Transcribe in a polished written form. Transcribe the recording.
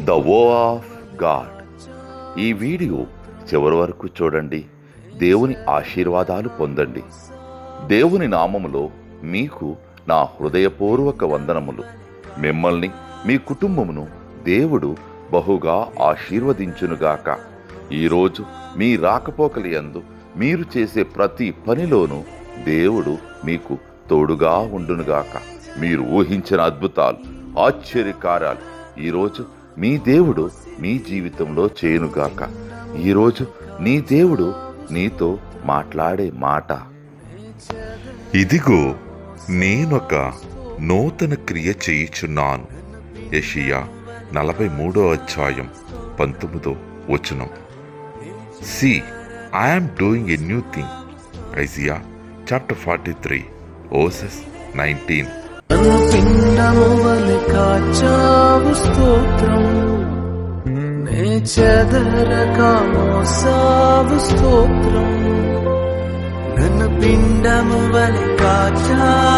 The వో of God. ఈ video చివరి వరకు చూడండి. దేవుని ఆశీర్వాదాలు పొందండి. దేవుని నామములో మీకు నా హృదయపూర్వక వందనములు. మిమ్మల్ని మీ కుటుంబమును దేవుడు బహుగా ఆశీర్వదించునుగాక. ఈరోజు మీ రాకపోకలి యందు మీరు చేసే ప్రతి పనిలోనూ దేవుడు మీకు తోడుగా ఉండునుగాక. మీరు ఊహించిన అద్భుతాలు, ఆశ్చర్యకార్యాలు ఈరోజు మీ దేవుడు మీ జీవితంలో చేయునుగాక. ఈరోజు నీ దేవుడు నీతో మాట్లాడే మాట, ఇదిగో నేనొక నూతన క్రియ చేయుచున్నాను. యెషయా 43:19. See, I am doing a new thing. Isaiah chapter 43:19. నన్ను పిండము వలె కాచావు స్తోత్రం, నే చెదరక మోసావు స్తోత్రం. నన్ను పిండము వలె కాచావు